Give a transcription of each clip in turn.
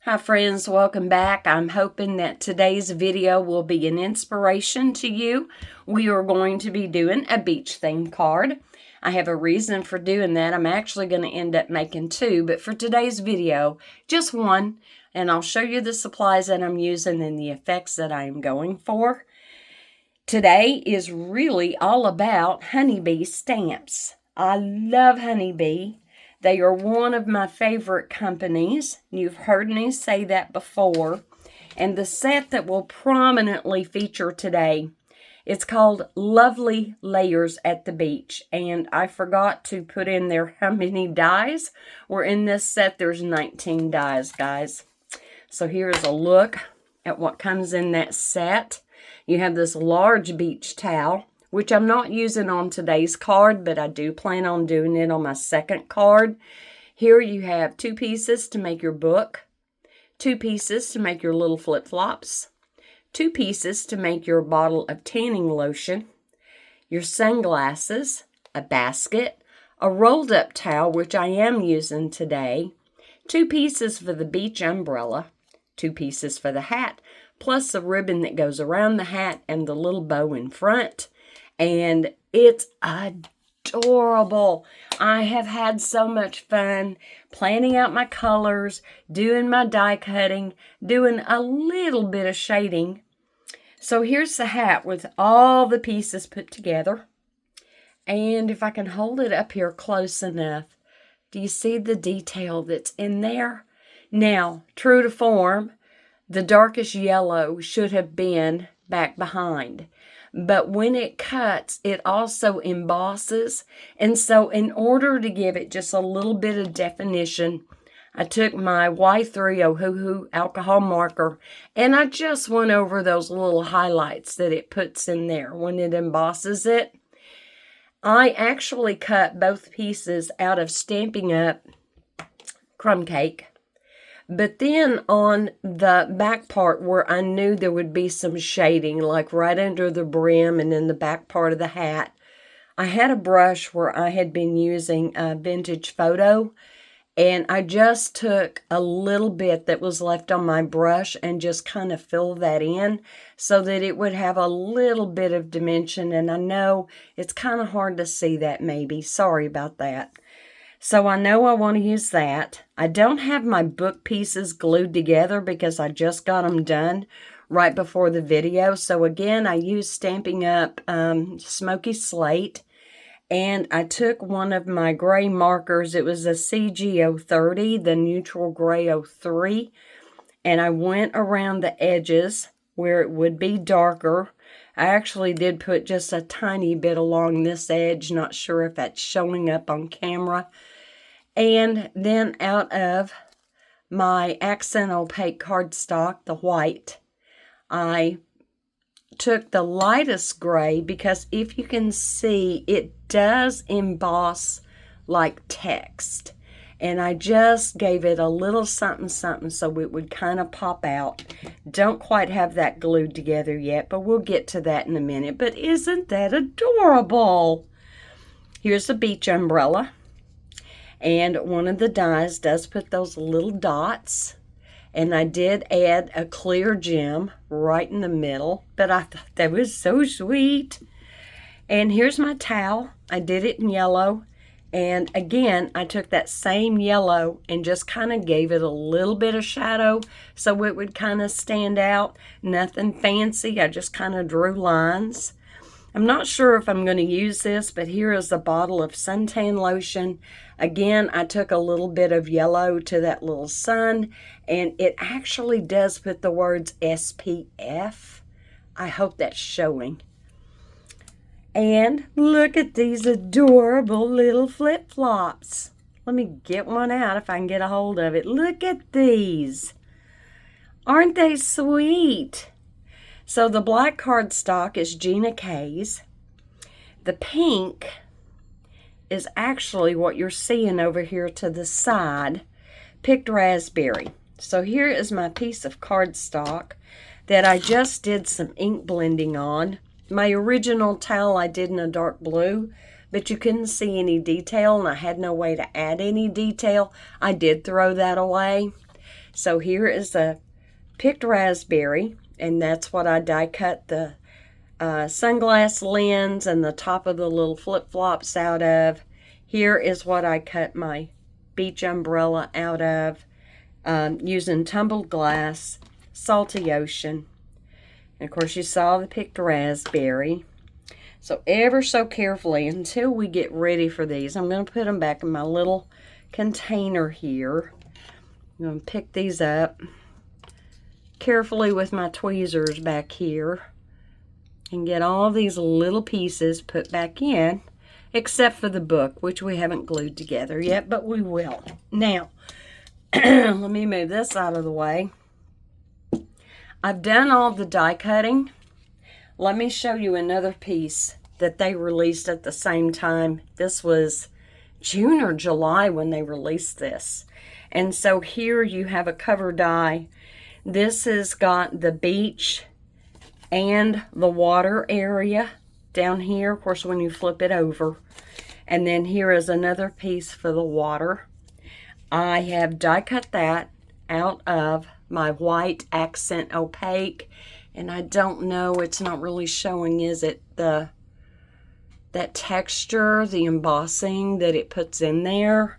Hi friends, welcome back. I'm hoping that today's video will be an inspiration to you. We are going to be doing a beach theme card. I have a reason for doing that. I'm actually going to end up making two, but for today's video, just one. And I'll show you the supplies that I'm using and the effects that I am going for. Today is really all about Honeybee stamps. I love Honeybee. They are one of my favorite companies. You've heard me say that before. And the set that will prominently feature today, it's called Lovely Layers at the Beach. And I forgot to put in there how many dies were in this set. There's 19 dies, guys. So here's a look at what comes in that set. You have this large beach towel, which I'm not using on today's card, but I do plan on doing it on my second card. Here you have 2 pieces to make your book, 2 pieces to make your little flip-flops, 2 pieces to make your bottle of tanning lotion, your sunglasses, a basket, a rolled-up towel, which I am using today, 2 pieces for the beach umbrella, 2 pieces for the hat, plus the ribbon that goes around the hat and the little bow in front. And it's adorable. I have had so much fun planning out my colors, doing my die cutting, doing a little bit of shading. So here's the hat with all the pieces put together. And if I can hold it up here close enough, do you see the detail that's in there? Now, true to form, the darkest yellow should have been back behind. But when it cuts, it also embosses. And so in order to give it just a little bit of definition, I took my Y3 Ohuhu alcohol marker and I just went over those little highlights that it puts in there when it embosses it. I actually cut both pieces out of Stampin' Up! Crumb Cake. But then on the back part where I knew there would be some shading, like right under the brim and in the back part of the hat, I had a brush where I had been using a vintage photo, and I just took a little bit that was left on my brush and just kind of filled that in so that it would have a little bit of dimension. And I know it's kind of hard to see that maybe. Sorry about that. So I know I want to use that. I don't have my book pieces glued together because I just got them done right before the video. So again, I used Stampin' Up! Smoky Slate. And I took one of my gray markers. It was a CG030, the neutral gray 03. And I went around the edges where it would be darker. I actually did put just a tiny bit along this edge. Not sure if that's showing up on camera. And then out of my accent opaque cardstock, the white, I took the lightest gray because if you can see, it does emboss like text. And I just gave it a little something something so it would kind of pop out. Don't quite have that glued together yet, but we'll get to that in a minute. But isn't that adorable? Here's the beach umbrella. And one of the dies does put those little dots. And I did add a clear gem right in the middle. But I thought that was so sweet. And here's my towel. I did it in yellow. And again, I took that same yellow and just kind of gave it a little bit of shadow so it would kind of stand out. Nothing fancy. I just kind of drew lines. I'm not sure if I'm going to use this, but here is a bottle of suntan lotion. Again, I took a little bit of yellow to that little sun, and it actually does put the words SPF. I hope that's showing. And look at these adorable little flip-flops. Let me get one out if I can get a hold of it. Look at these. Aren't they sweet? So the black cardstock is Gina K's. The pink is actually what you're seeing over here to the side, Picked Raspberry. So here is my piece of cardstock that I just did some ink blending on. My original towel I did in a dark blue, but you couldn't see any detail and I had no way to add any detail. I did throw that away. So here is a picked raspberry, and that's what I die cut the sunglass lens and the top of the little flip-flops out of. Here is what I cut my beach umbrella out of, using tumbled glass, salty ocean. And of course you saw the picked raspberry. So ever so carefully, until we get ready for these, I'm going to put them back in my little container here. I'm going to pick these up carefully with my tweezers back here and get all these little pieces put back in, except for the book, which we haven't glued together yet, but we will. Now, let me move this out of the way. I've done all the die cutting. Let me show you another piece that they released at the same time. This was June or July when they released this. And so here you have a cover die. This has got the beach and the water area down here, of course, when you flip it over. And then here is another piece for the water. I have die cut that out of my white accent opaque, and I don't know, it's not really showing, is it, that texture, the embossing that it puts in there.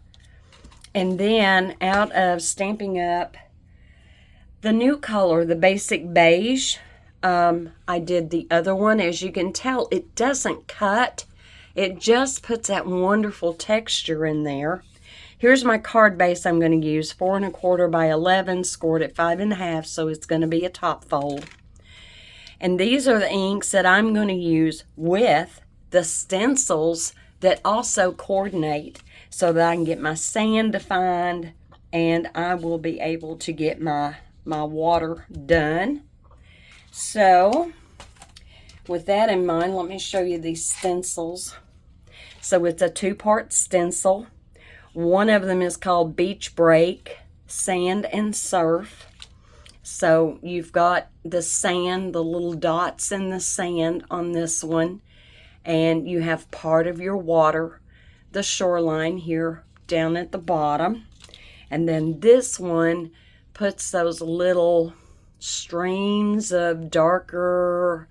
And then out of Stampin' Up, the new color, the basic beige, I did the other one. As you can tell, it doesn't cut. It just puts that wonderful texture in there. Here's my card base I'm going to use, 4 1/4 by 11, scored at 5 1/2, so it's going to be a top fold. And these are the inks that I'm going to use with the stencils that also coordinate, so that I can get my sand defined and I will be able to get my water done. So with that in mind, let me show you these stencils. So it's a 2-part stencil. One of them is called Beach Break, Sand and Surf. So you've got the sand, the little dots in the sand on this one. And you have part of your water, the shoreline here down at the bottom. And then this one puts those little streams of darker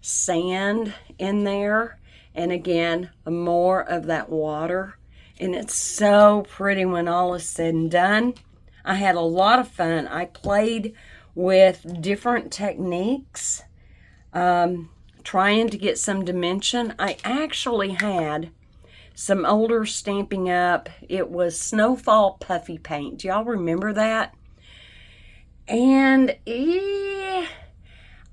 sand in there. And again, more of that water. And it's so pretty when all is said and done. I had a lot of fun. I played with different techniques, trying to get some dimension. I actually had some older Stampin' Up. It was Snowfall Puffy Paint. Do y'all remember that? And I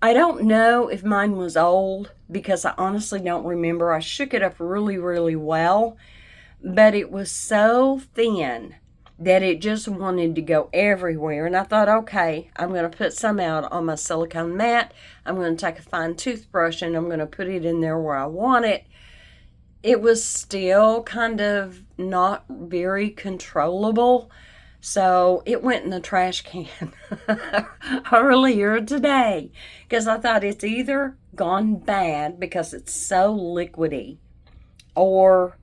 don't know if mine was old, because I honestly don't remember. I shook it up really, really well. But it was so thin that it just wanted to go everywhere. And I thought, okay, I'm going to put some out on my silicone mat. I'm going to take a fine toothbrush and I'm going to put it in there where I want it. It was still kind of not very controllable. So it went in the trash can earlier today, because I thought it's either gone bad because it's so liquidy, or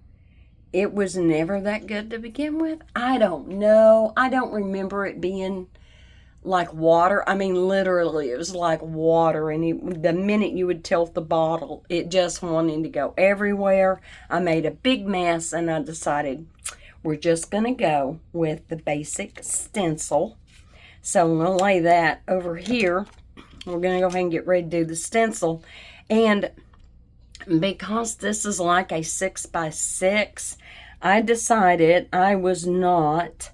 it was never that good to begin with. I don't know. I don't remember it being like water. I mean, literally, it was like water. And the minute you would tilt the bottle, it just wanted to go everywhere. I made a big mess, and I decided we're just going to go with the basic stencil. So I'm going to lay that over here. We're going to go ahead and get ready to do the stencil. And because this is like a 6x6, I decided I was not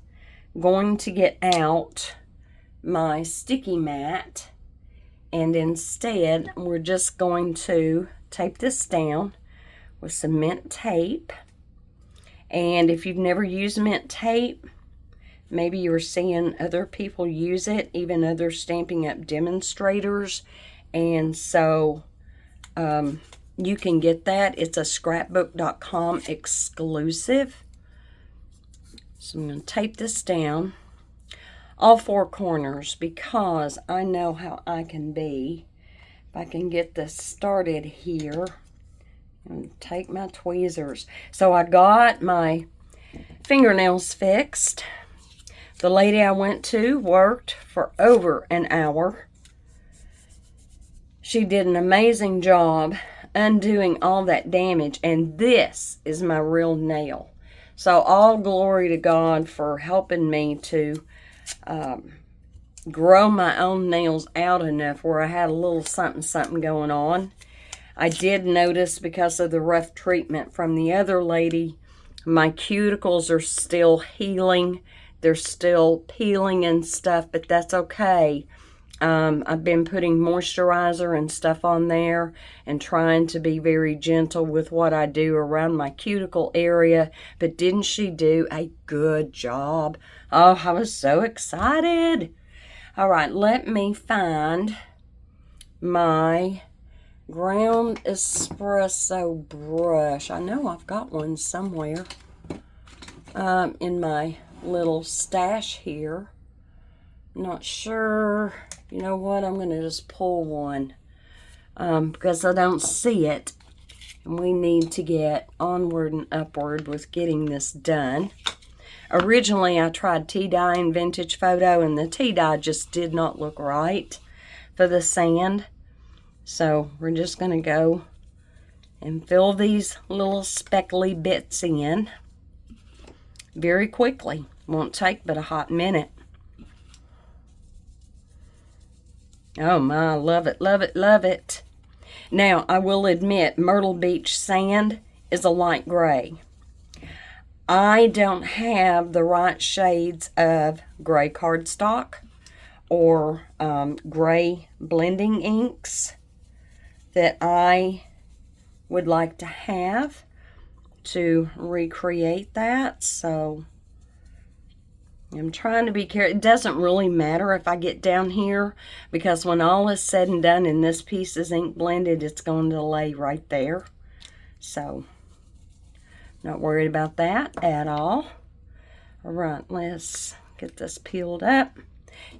going to get out my sticky mat, and instead we're just going to tape this down with some mint tape. And if you've never used mint tape, maybe you're seeing other people use it, even other Stampin' Up demonstrators, and so you can get that. It's a scrapbook.com exclusive. So I'm going to tape this down all 4 corners, because I know how I can be. If I can get this started here and take my tweezers. So I got my fingernails fixed The lady I went to worked for over an hour. She did an amazing job undoing all that damage, and this is my real nail. So all glory to God for helping me to grow my own nails out enough where I had a little something going on. I did notice, because of the rough treatment from the other lady, my cuticles are still healing. They're still peeling and stuff, but that's okay. I've been putting moisturizer and stuff on there and trying to be very gentle with what I do around my cuticle area. But didn't she do a good job? Oh, I was so excited. All right, let me find my ground espresso brush. I know I've got one somewhere in my little stash here. Not sure. You know what? I'm going to just pull one because I don't see it. And we need to get onward and upward with getting this done. Originally, I tried tea-dye and vintage photo, and the tea-dye just did not look right for the sand. So we're just going to go and fill these little speckly bits in very quickly. Won't take but a hot minute. Oh my, love it, love it, love it. Now, I will admit, Myrtle Beach sand is a light gray. I don't have the right shades of gray cardstock or gray blending inks that I would like to have to recreate that. So I'm trying to be careful. It doesn't really matter if I get down here, because when all is said and done and this piece is ink blended, it's going to lay right there. So, not worried about that at all. All right, let's get this peeled up.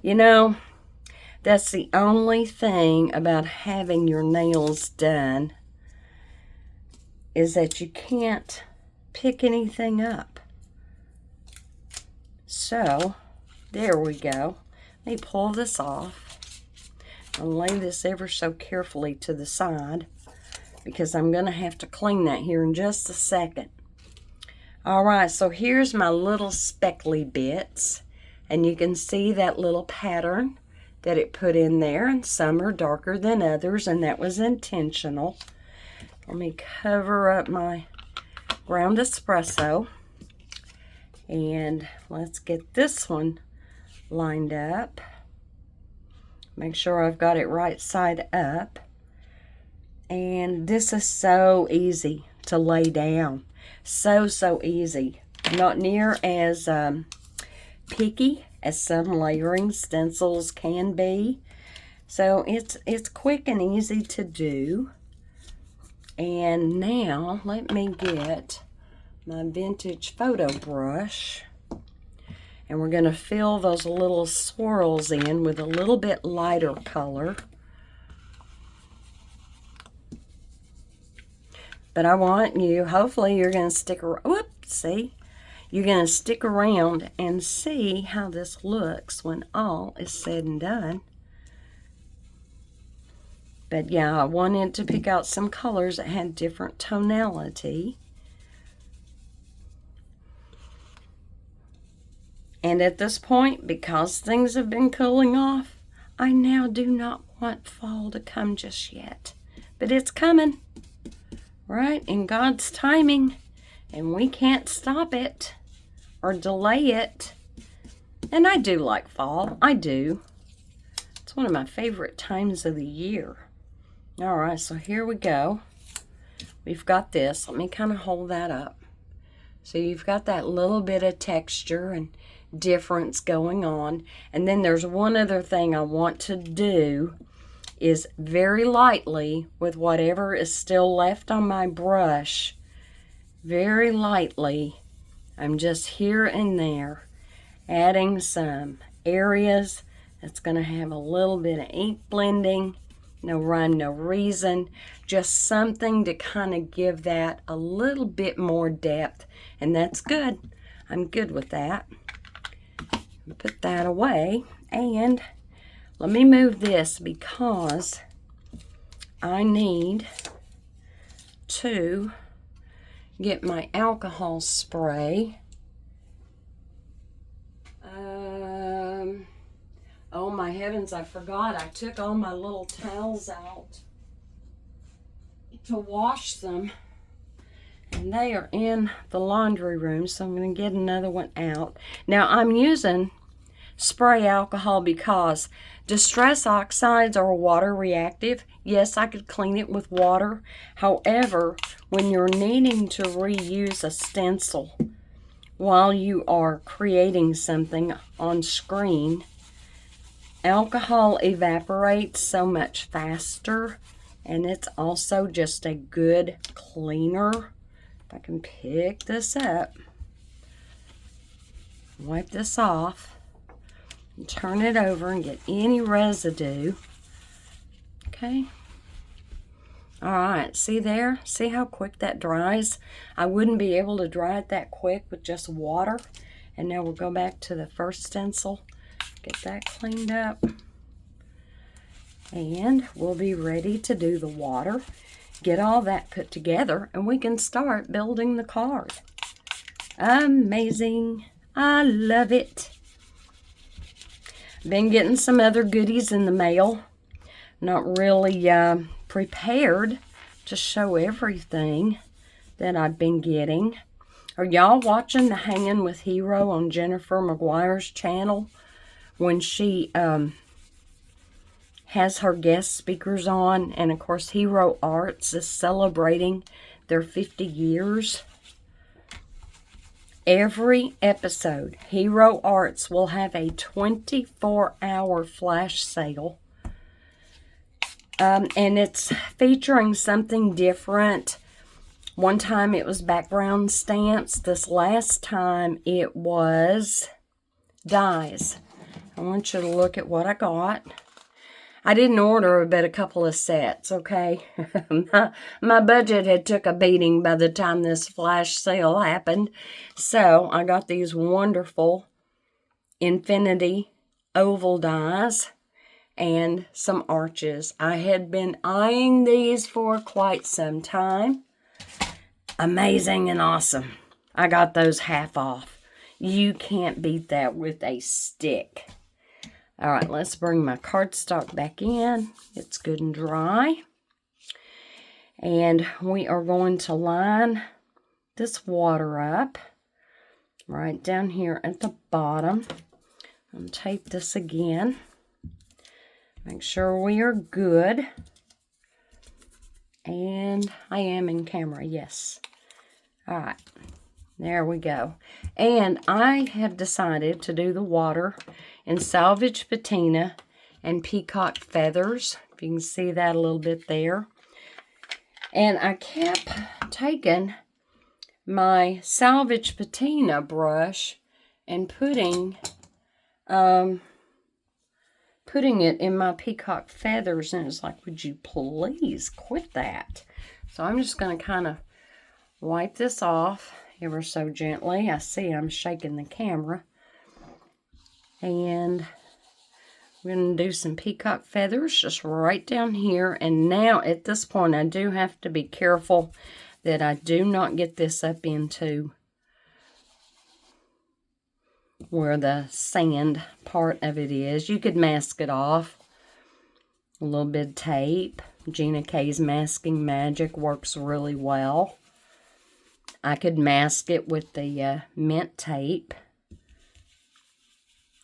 You know, that's the only thing about having your nails done, is that you can't pick anything up. So, there we go. Let me pull this off. I'll lay this ever so carefully to the side, because I'm going to have to clean that here in just a second. Alright, so here's my little speckly bits. And you can see that little pattern that it put in there. And some are darker than others, and that was intentional. Let me cover up my ground espresso. And let's get this one lined up. Make sure I've got it right side up. And this is so easy to lay down. So easy. Not near as picky as some layering stencils can be. So it's quick and easy to do. And now let me get my vintage photo brush, and we're going to fill those little swirls in with a little bit lighter color. But I want you, hopefully you're going to stick around. Whoops, see? You're going to stick around and see how this looks when all is said and done. But yeah, I wanted to pick out some colors that had different tonality. And at this point, because things have been cooling off, I now do not want fall to come just yet. But it's coming, right? In God's timing. And we can't stop it or delay it. And I do like fall. I do. It's one of my favorite times of the year. All right, so here we go. We've got this. Let me kind of hold that up. So you've got that little bit of texture and difference going on. And then there's one other thing I want to do, is very lightly, with whatever is still left on my brush, very lightly, I'm just here and there adding some areas that's going to have a little bit of ink blending. No rhyme, no reason, just something to kind of give that a little bit more depth, and that's good. I'm good with that. Put that away, and let me move this because I need to get my alcohol spray. Oh my heavens, I forgot. I took all my little towels out to wash them, and they are in the laundry room, so I'm going to get another one out. Now I'm using spray alcohol because distress oxides are water reactive. Yes, I could clean it with water. However, when you're needing to reuse a stencil while you are creating something on screen, alcohol evaporates so much faster, and it's also just a good cleaner. If I can pick this up, wipe this off, and turn it over and get any residue. Okay. All right, see there? See how quick that dries? I wouldn't be able to dry it that quick with just water. And now we'll go back to the first stencil, get that cleaned up, and we'll be ready to do the water, get all that put together, and we can start building the card. Amazing. I love it. Been getting some other goodies in the mail. Not really prepared to show everything that I've been getting. Are y'all watching the Hanging with Hero on Jennifer McGuire's channel when she has her guest speakers on? And of course, Hero Arts is celebrating their 50 years. Every episode, Hero Arts will have a 24-hour flash sale. And it's featuring something different. One time it was background stamps. This last time it was dies. I want you to look at what I got. I didn't order but a couple of sets, okay? my budget had took a beating by the time this flash sale happened. So I got these wonderful infinity oval dies and some arches. I had been eyeing these for quite some time. Amazing and awesome. I got those half off. You can't beat that with a stick. All right, let's bring my cardstock back in. It's good and dry. And we are going to line this water up right down here at the bottom. I'll tape this again. Make sure we are good. And I am in camera, yes. All right, there we go. And I have decided to do the water in Salvage Patina and Peacock Feathers. If you can see that a little bit there. And I kept taking my Salvage Patina brush and putting it in my Peacock Feathers, and it's like, would you please quit that? So I'm just going to kind of wipe this off ever so gently. I see I'm shaking the camera. And we're going to do some Peacock Feathers just right down here. And now at this point, I do have to be careful that I do not get this up into where the sand part of it is. You could mask it off. A little bit of tape. Gina K's Masking Magic works really well. I could mask it with the mint tape.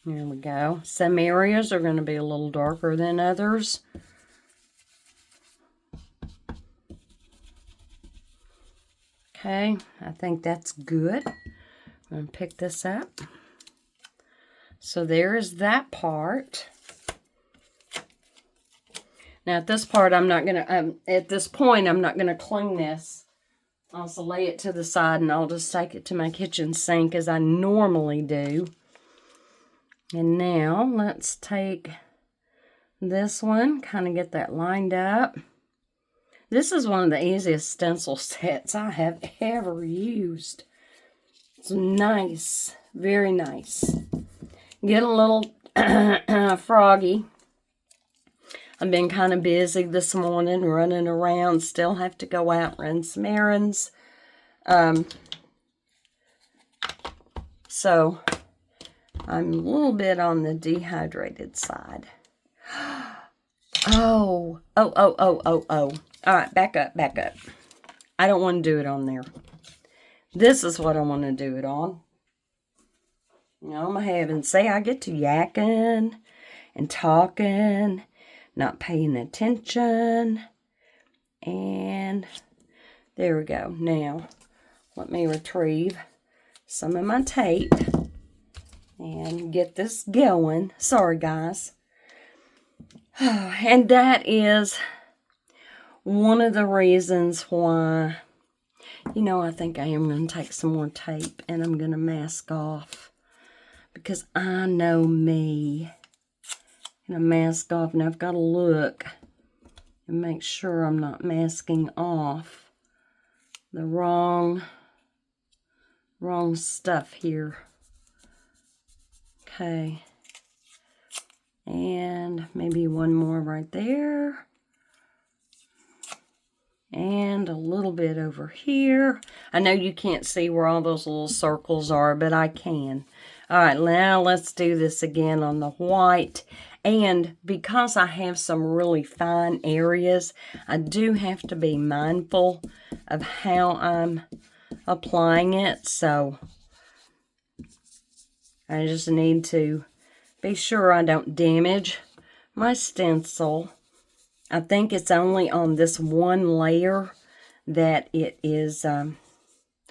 There we go. Some areas are going to be a little darker than others. Okay, I think that's good. I'm going to pick this up. So there is that part. Now at this part, I'm not going to, at this point, I'm not going to clean this. I'll also lay it to the side and I'll just take it to my kitchen sink as I normally do. And now let's take this one, kind of get that lined up. This is one of the easiest stencil sets I have ever used. It's nice, very nice. Get a little froggy. I've been kind of busy this morning, running around. Still have to go out, run some errands. So I'm a little bit on the dehydrated side. Oh. All right, back up. I don't want to do it on there. This is what I want to do it on. Oh my heavens, say I get to yakking and talking, not paying attention. And there we go. Now, let me retrieve some of my tape and get this going. Sorry, guys. And that is one of the reasons why, I think I am going to take some more tape and I'm going to mask off. Because I know me. I'm going to mask off, and I've got to look and make sure I'm not masking off the wrong stuff here. Okay. And maybe one more right there. And a little bit over here. I know you can't see where all those little circles are, but I can. All right, now let's do this again on the white. And because I have some really fine areas, I do have to be mindful of how I'm applying it. So I just need to be sure I don't damage my stencil. I think it's only on this one layer that it is, okay,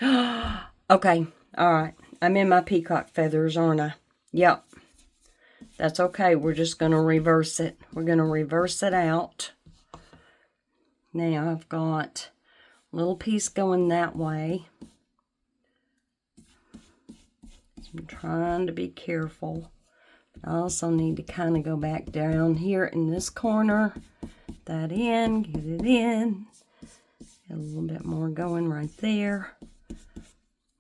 all right. I'm in my peacock feathers, aren't I? Yep. That's okay. We're just going to reverse it. We're going to reverse it out. Now I've got a little piece going that way. So I'm trying to be careful. I also need to kind of go back down here in this corner. That in, get it in. Get a little bit more going right there.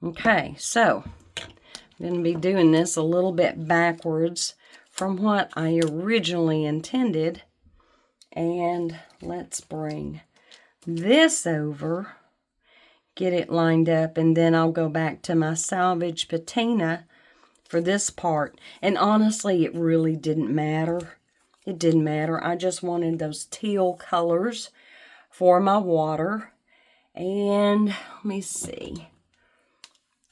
Okay, so I'm going to be doing this a little bit backwards from what I originally intended. And let's bring this over, get it lined up, and then I'll go back to my salvage patina for this part. And honestly, it really didn't matter. It didn't matter. I just wanted those teal colors for my water. And let me see.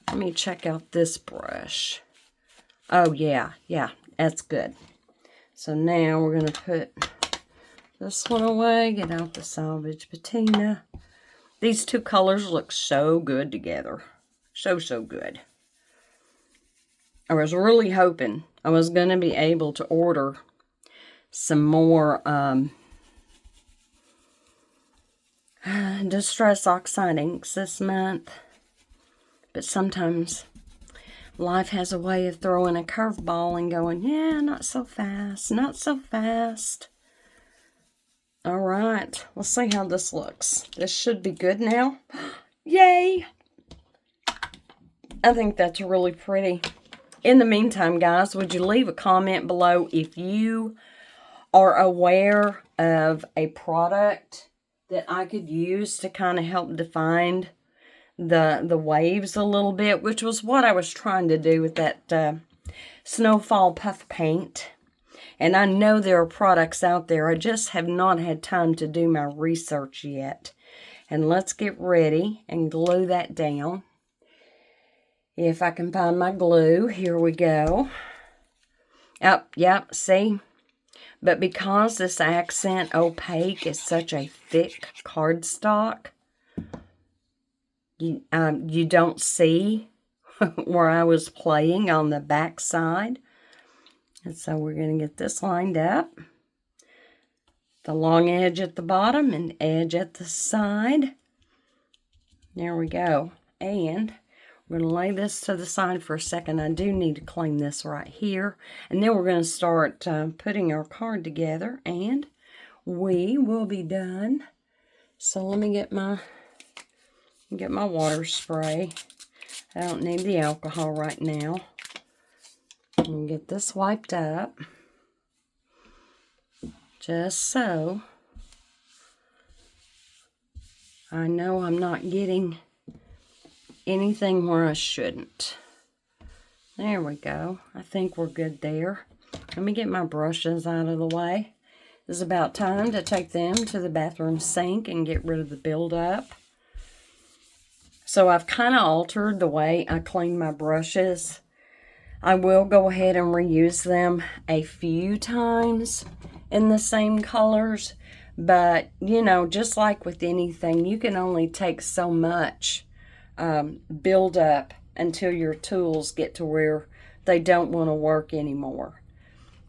Let me check out this brush. Oh, yeah, that's good. So now we're going to put this one away, get out the salvage patina. These two colors look so good together. So good. I was really hoping I was going to be able to order some more Distress Oxide inks this month. But sometimes life has a way of throwing a curveball and going, yeah, not so fast, not so fast. All right, let's see how this looks. This should be good now. Yay! I think that's really pretty. In the meantime, guys, would you leave a comment below if you are aware of a product that I could use to kind of help define the waves a little bit, which was what I was trying to do with that Snowfall Puff Paint. And I know there are products out there. I just have not had time to do my research yet. And let's get ready and glue that down. If I can find my glue, here we go. Yep, see? But because this Accent Opaque is such a thick cardstock, you don't see where I was playing on the back side. And so we're going to get this lined up. The long edge at the bottom and edge at the side. There we go. And we're going to lay this to the side for a second. I do need to clean this right here. And then we're going to start putting our card together. And we will be done. So let me get my water spray. I don't need the alcohol right now. gonna get this wiped up. Just so I know I'm not getting anything where I shouldn't. There we go. I think we're good there. Let me get my brushes out of the way. It's about time to take them to the bathroom sink and get rid of the buildup. So I've kind of altered the way I clean my brushes. I will go ahead and reuse them a few times in the same colors. But, you know, just like with anything, you can only take so much buildup until your tools get to where they don't want to work anymore.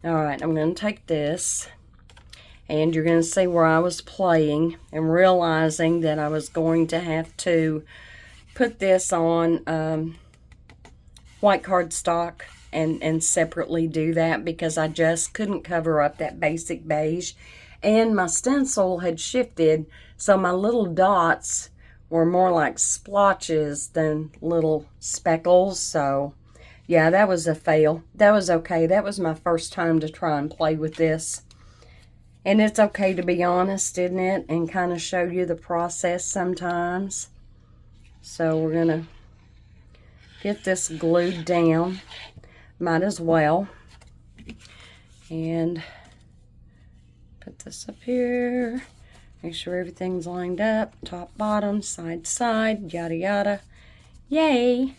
All right, I'm going to take this, and you're going to see where I was playing and realizing that I was going to have to put this on white cardstock and separately do that because I just couldn't cover up that basic beige. And my stencil had shifted, so my little dots were more like splotches than little speckles. So yeah, that was a fail. That was okay. That was my first time to try and play with this. And it's okay to be honest, isn't it? And kind of show you the process sometimes. So we're going to get this glued down. Might as well. And put this up here. Make sure everything's lined up. Top, bottom, side, side, yada, yada. Yay!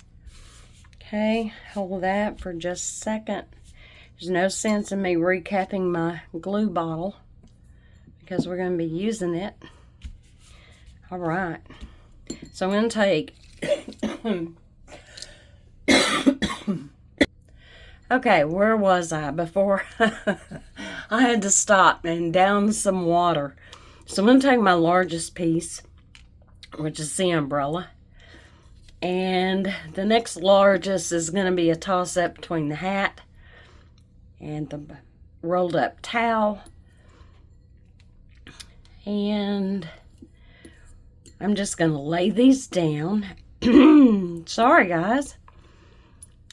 Okay, hold that for just a second. There's no sense in me recapping my glue bottle because we're going to be using it. All right. So I'm going to take... Okay, where was I before? I had to stop and down some water. So I'm going to take my largest piece, which is the umbrella. And the next largest is going to be a toss-up between the hat and the rolled up towel. And I'm just going to lay these down. Sorry, guys.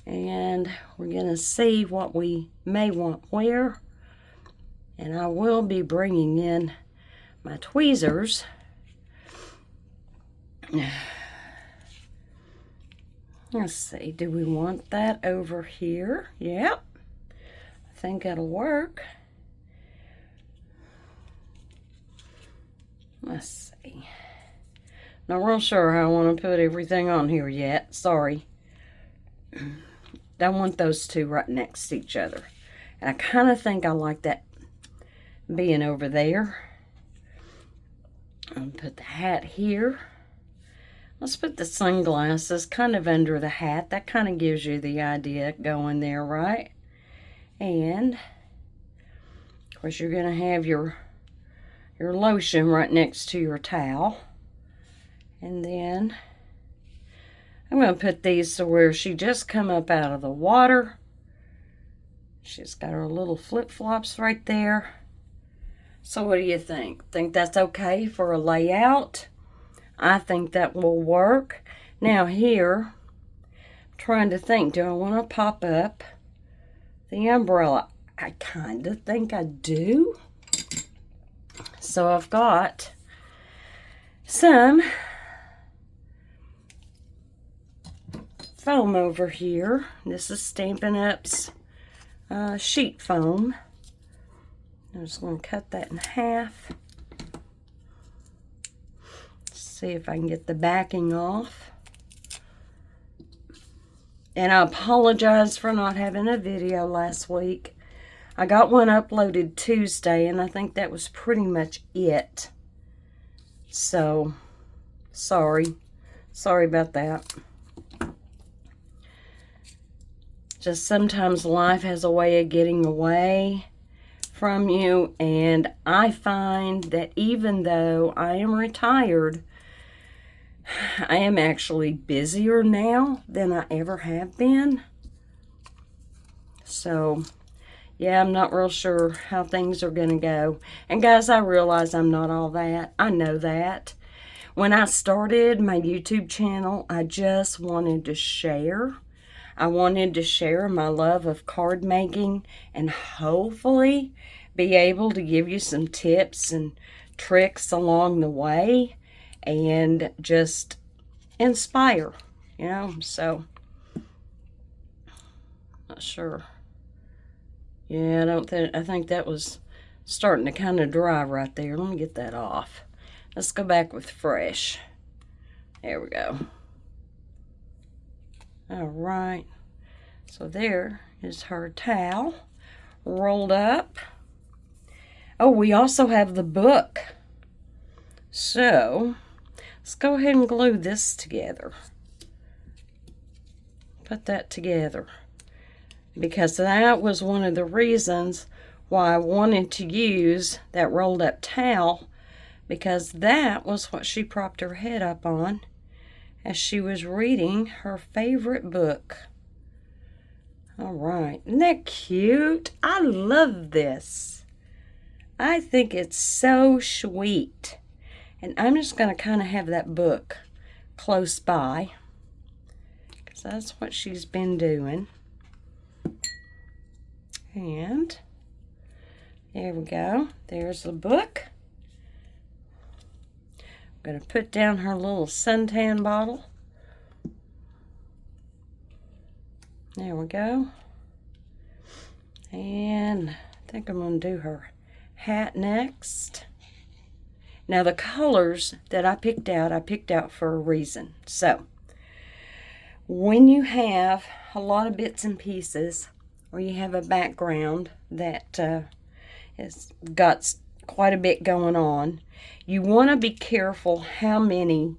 And we're going to see what we may want where. And I will be bringing in my tweezers. Let's see, do we want that over here? Yep. I think that'll work. Let's see. Not real sure how I want to put everything on here yet. Sorry. I want those two right next to each other. And I kind of think I like that being over there. I'll put the hat here. Let's put the sunglasses kind of under the hat. That kind of gives you the idea going there, right? And, of course, you're going to have your lotion right next to your towel. And then I'm going to put these to where she just come up out of the water. She's got her little flip-flops right there. So what do you think? Think that's okay for a layout? I think that will work. Now here, I'm trying to think, do I want to pop up the umbrella? I kind of think I do. So I've got some foam over here. This is Stampin' Up's sheet foam. I'm just going to cut that in half. See if I can get the backing off. And I apologize for not having a video last week. I got one uploaded Tuesday, and I think that was pretty much it. So, sorry. Sorry about that. Just sometimes life has a way of getting away from you, and I find that even though I am retired, I am actually busier now than I ever have been. So, yeah, I'm not real sure how things are going to go. And guys, I realize I'm not all that. I know that. When I started my YouTube channel, I just wanted to share. I wanted to share my love of card making and hopefully be able to give you some tips and tricks along the way and just inspire, so not sure. Yeah, I think that was starting to kind of dry right there. Let me get that off. Let's go back with fresh. There we go. All right. So there is her towel rolled up. Oh, we also have the book. So let's go ahead and glue this together. Put that together. Because that was one of the reasons why I wanted to use that rolled up towel, because that was what she propped her head up on as she was reading her favorite book. All right, isn't that cute? I love this. I think it's so sweet. And I'm just going to kind of have that book close by, because that's what she's been doing. And there we go. There's the book. I'm going to put down her little suntan bottle. There we go. And I think I'm going to do her hat next. Now the colors that I picked out for a reason. So when you have a lot of bits and pieces, or you have a background that has got quite a bit going on, you want to be careful how many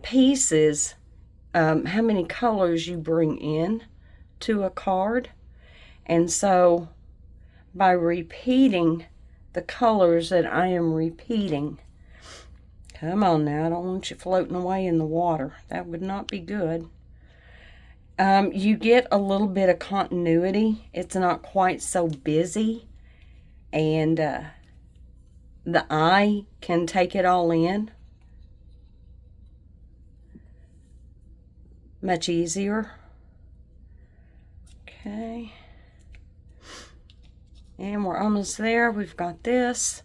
pieces, how many colors you bring in to a card. And so by repeating the colors that I am repeating, come on now, I don't want you floating away in the water. That would not be good. You get a little bit of continuity. It's not quite so busy, and the eye can take it all in much easier. Okay, and we're almost there. We've got this,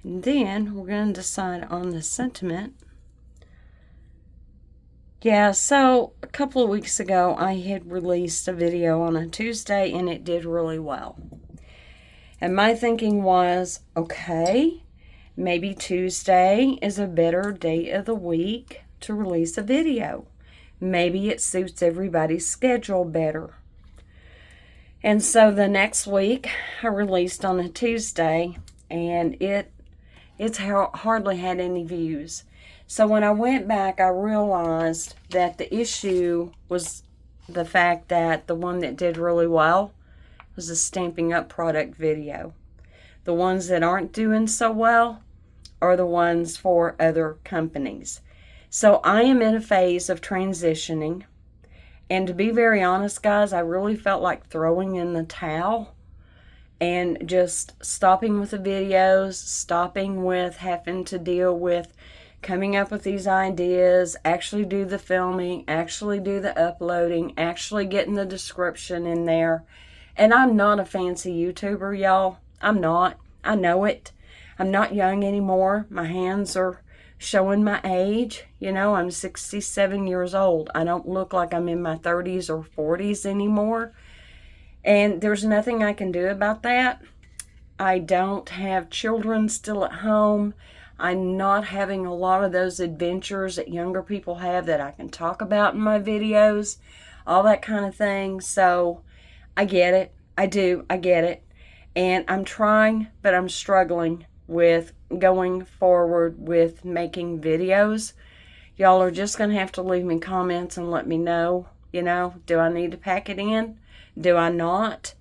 and then we're going to decide on the sentiment. Yeah, so a couple of weeks ago, I had released a video on a Tuesday, and it did really well. And my thinking was, okay, maybe Tuesday is a better day of the week to release a video. Maybe it suits everybody's schedule better. And so the next week, I released on a Tuesday, and it's hardly had any views. So when I went back, I realized that the issue was the fact that the one that did really well was a Stampin' Up! Product video. The ones that aren't doing so well are the ones for other companies. So I am in a phase of transitioning. And to be very honest, guys, I really felt like throwing in the towel and just stopping with the videos, stopping with having to deal with coming up with these ideas, actually do the filming, actually do the uploading, actually getting the description in there. And I'm not a fancy YouTuber, y'all. I'm not. I know it. I'm not young anymore. My hands are showing my age. I'm 67 years old. I don't look like I'm in my 30s or 40s anymore. And there's nothing I can do about that. I don't have children still at home. I'm not having a lot of those adventures that younger people have that I can talk about in my videos, all that kind of thing. So I get it. I do. I get it. And I'm trying, but I'm struggling with going forward with making videos. Y'all are just going to have to leave me comments and let me know, do I need to pack it in? Do I not?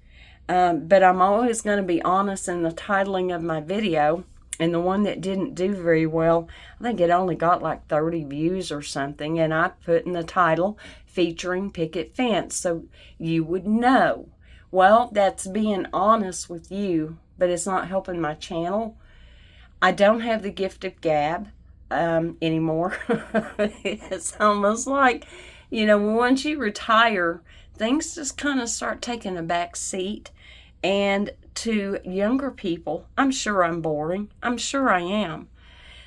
But I'm always going to be honest in the titling of my video. And the one that didn't do very well, I think it only got like 30 views or something. And I put in the title, featuring Picket Fence, so you would know. Well, that's being honest with you, but it's not helping my channel. I don't have the gift of gab anymore. It's almost like, once you retire, things just kind of start taking a back seat. And to younger people, I'm sure I'm boring. I'm sure I am.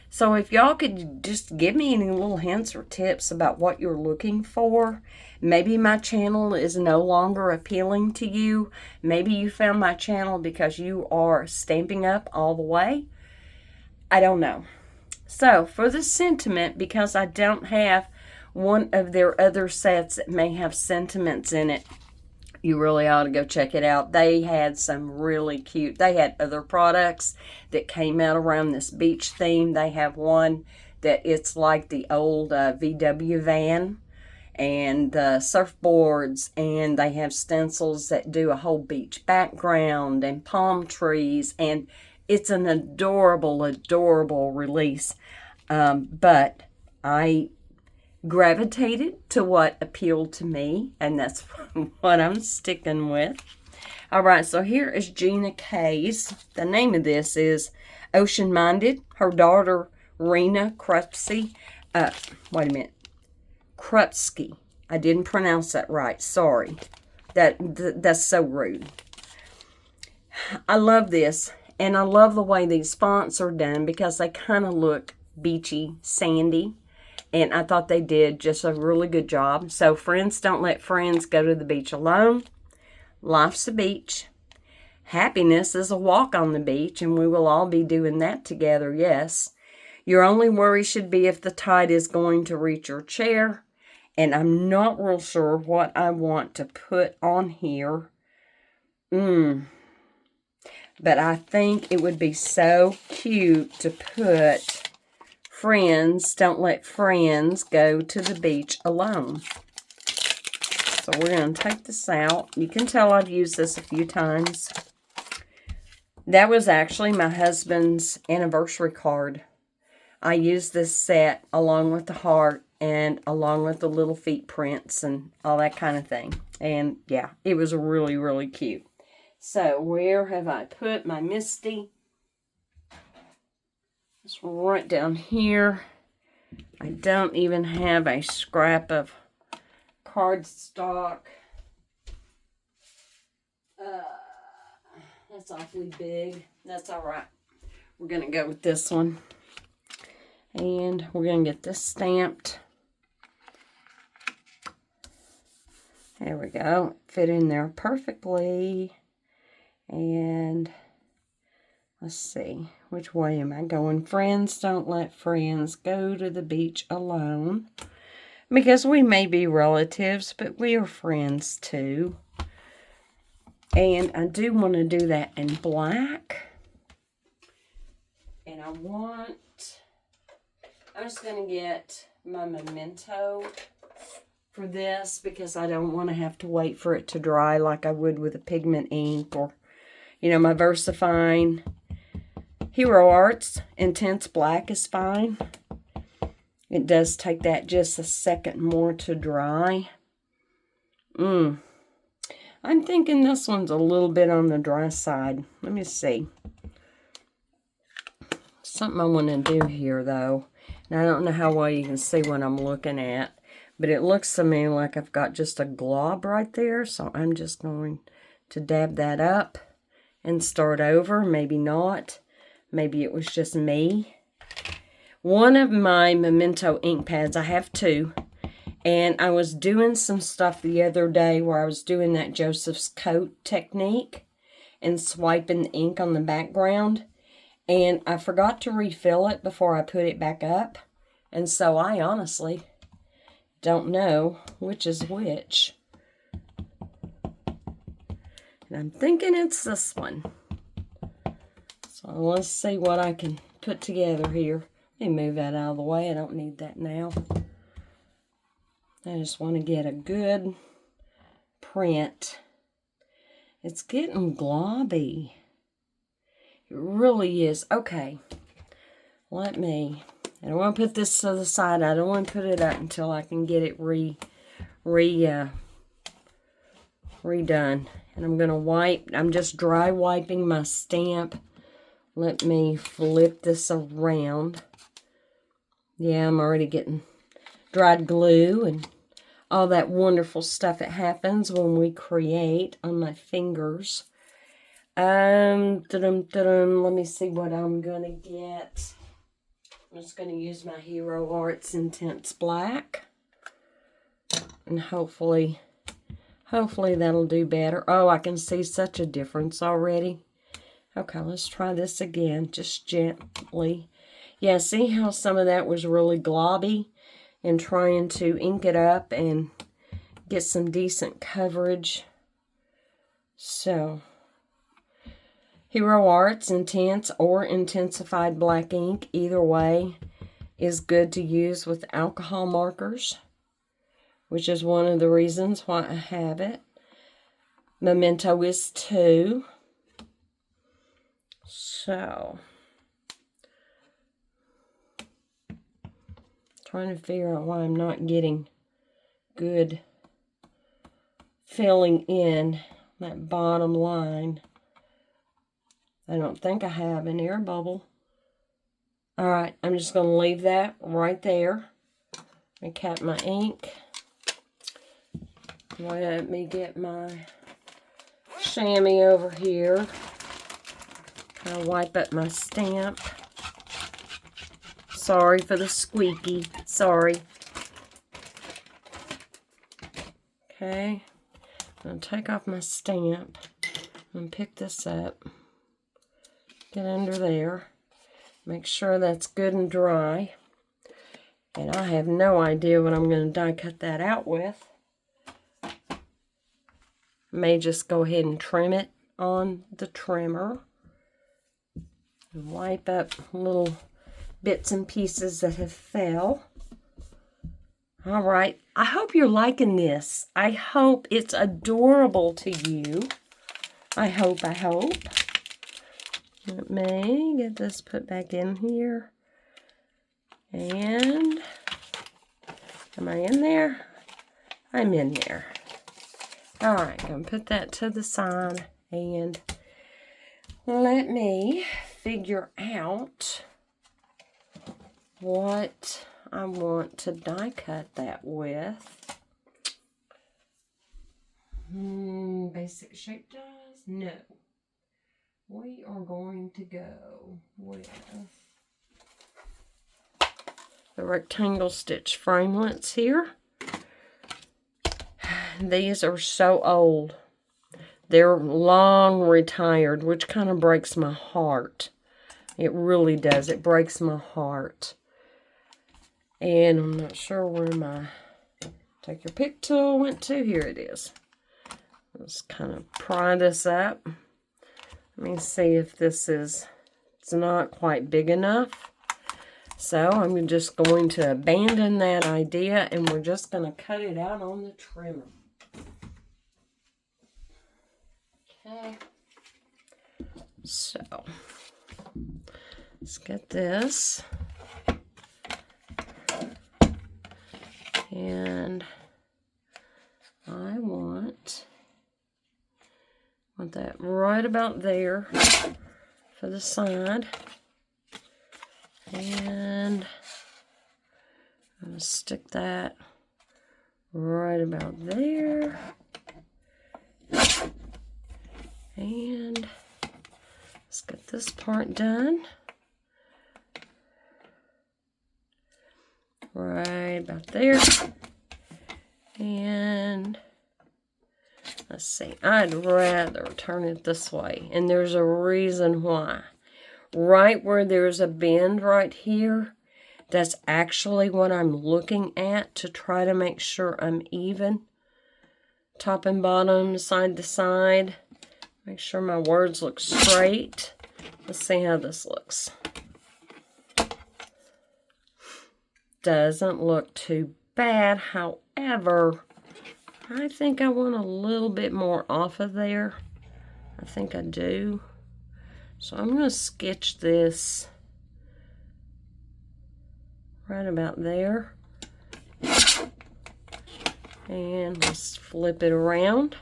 So if y'all could just give me any little hints or tips about what you're looking for. Maybe my channel is no longer appealing to you. Maybe you found my channel because you are Stampin' Up! All the way. I don't know. So for the sentiment, because I don't have one of their other sets that may have sentiments in it, you really ought to go check it out. They had some really cute, they had other products that came out around this beach theme. They have one that it's like the old VW van and the surfboards, and they have stencils that do a whole beach background and palm trees, and it's an adorable, adorable release. But I gravitated to what appealed to me, and that's what I'm sticking with. All right, so here is Gina K's. The name of this is Ocean Minded. Her daughter, Rena Krupski. Wait a minute. Krupski. I didn't pronounce that right. Sorry. That's so rude. I love this, and I love the way these fonts are done because they kind of look beachy, sandy. And I thought they did just a really good job. So friends don't let friends go to the beach alone. Life's a beach. Happiness is a walk on the beach, and we will all be doing that together, yes. Your only worry should be if the tide is going to reach your chair. And I'm not real sure what I want to put on here. But I think it would be so cute to put... Friends don't let friends go to the beach alone. So we're going to take this out. You can tell I've used this a few times. That was actually my husband's anniversary card. I used this set along with the heart and along with the little feet prints and all that kind of thing. And yeah, it was really, really cute. So where have I put my Misty? It's right down here. I don't even have a scrap of cardstock. That's awfully big. That's all right. We're going to go with this one. And we're going to get this stamped. There we go. Fit in there perfectly. And... let's see, which way am I going? Friends don't let friends go to the beach alone. Because we may be relatives, but we are friends too. And I do want to do that in black. And I'm just going to get my Memento for this because I don't want to have to wait for it to dry like I would with a pigment ink or, you know, my VersaFine. Hero Arts Intense Black is fine. It does take that just a second more to dry. I'm thinking this one's a little bit on the dry side. Let me see. Something I want to do here, though. And I don't know how well you can see what I'm looking at. But it looks to me like I've got just a glob right there. So I'm just going to dab that up and start over. Maybe not. Maybe it was just me. One of my Memento ink pads, I have two, and I was doing some stuff the other day where I was doing that Joseph's Coat technique and swiping the ink on the background, and I forgot to refill it before I put it back up, and so I honestly don't know which is which. And I'm thinking it's this one. So let's see what I can put together here. Let me move that out of the way. I don't need that now. I just want to get a good print. It's getting globby. It really is. Okay. I don't want to put this to the side. I don't want to put it up until I can get it redone. And I'm going to wipe. I'm just dry wiping my stamp. Let me flip this around. Yeah, I'm already getting dried glue and all that wonderful stuff that happens when we create on my fingers. Let me see what I'm gonna get. I'm just gonna use my Hero Arts Intense Black, and hopefully that'll do better. Oh, I can see such a difference already. Okay, let's try this again, just gently. Yeah, see how some of that was really globby, and trying to ink it up and get some decent coverage. So, Hero Arts Intense or Intensified Black ink, either way, is good to use with alcohol markers, which is one of the reasons why I have it. Memento is 2. So, trying to figure out why I'm not getting good filling in that bottom line. I don't think I have an air bubble. Alright, I'm just going to leave that right there. And cap my ink. Let me get my chamois over here. I'll wipe up my stamp. Sorry for the squeaky. Sorry. Okay. I'm going to take off my stamp and pick this up. Get under there. Make sure that's good and dry. And I have no idea what I'm going to die cut that out with. May just go ahead and trim it on the trimmer. And wipe up little bits and pieces that have fell. All right. I hope you're liking this. I hope it's adorable to you. I hope. Let me get this put back in here. And am I in there? I'm in there. All right, I'm going to put that to the side and let me figure out what I want to die cut that with. Basic shape dies? No. We are going to go with the rectangle stitch framelits here. These are so old. They're long retired, which kind of breaks my heart. It really does. It breaks my heart. And I'm not sure where my take your pick tool went to. Here it is. Let's kind of pry this up. Let me see if this is, it's not quite big enough. So I'm just going to abandon that idea and we're just going to cut it out on the trimmer. Okay. So let's get this. And I want that right about there for the side. And I'm going to stick that right about there. And let's get this part done. Right about there. And let's see, I'd rather turn it this way. And there's a reason why. Right where there's a bend right here, that's actually what I'm looking at to try to make sure I'm even. Top and bottom, side to side. Make sure my words look straight. Let's see how this looks. Doesn't look too bad. However, I think I want a little bit more off of there. I think I do. So I'm going to sketch this right about there. And let's flip it around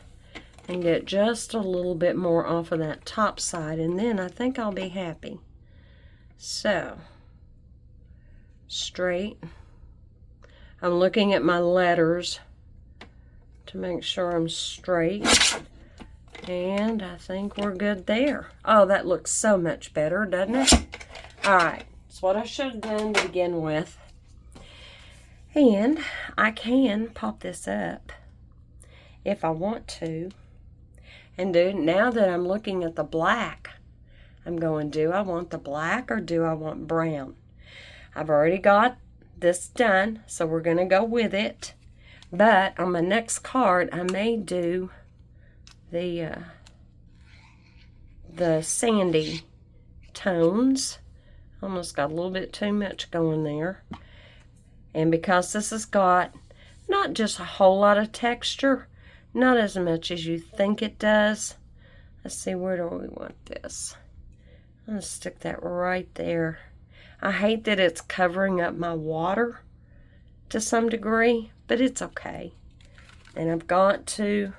and get just a little bit more off of that top side. And then I think I'll be happy. So, straight. I'm looking at my letters to make sure I'm straight. And I think we're good there. Oh, that looks so much better, doesn't it? All right, that's what I should have done to begin with. And I can pop this up if I want to. And now that I'm looking at the black, I'm going, do I want the black or do I want brown? I've already got this done, so we're going to go with it. But on my next card, I may do the sandy tones. Almost got a little bit too much going there. And because this has got not just a whole lot of texture, not as much as you think it does. Let's see, where do we want this? I'm going to stick that right there. I hate that it's covering up my water to some degree, but it's okay. And I've got to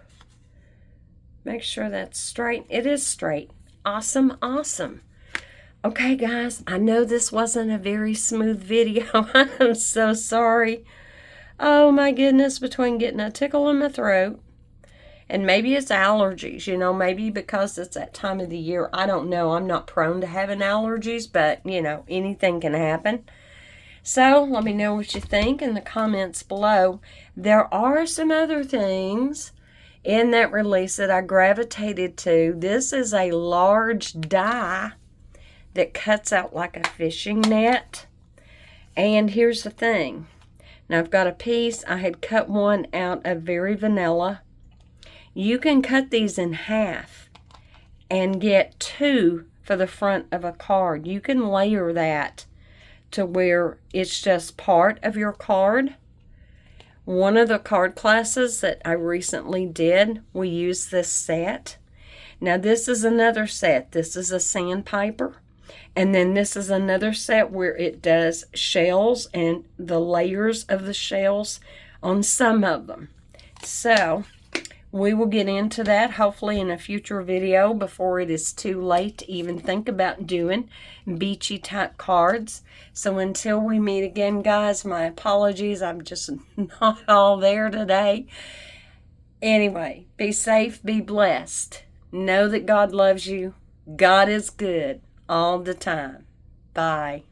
make sure that's straight. It is straight. Awesome, awesome. Okay, guys, I know this wasn't a very smooth video. I'm so sorry. Oh, my goodness, between getting a tickle in my throat, and maybe it's allergies, you know, maybe because it's that time of the year. I don't know. I'm not prone to having allergies, but, you know, anything can happen. So let me know what you think in the comments below. There are some other things in that release that I gravitated to. This is a large die that cuts out like a fishing net. And here's the thing. Now I've got a piece. I had cut one out of Very Vanilla. You can cut these in half and get two for the front of a card. You can layer that to where it's just part of your card. One of the card classes that I recently did, we used this set. Now this is another set. This is a sandpiper. And then this is another set where it does shells and the layers of the shells on some of them. So we will get into that hopefully in a future video before it is too late to even think about doing beachy type cards. So until we meet again, guys, my apologies. I'm just not all there today. Anyway, be safe, be blessed. Know that God loves you. God is good all the time. Bye.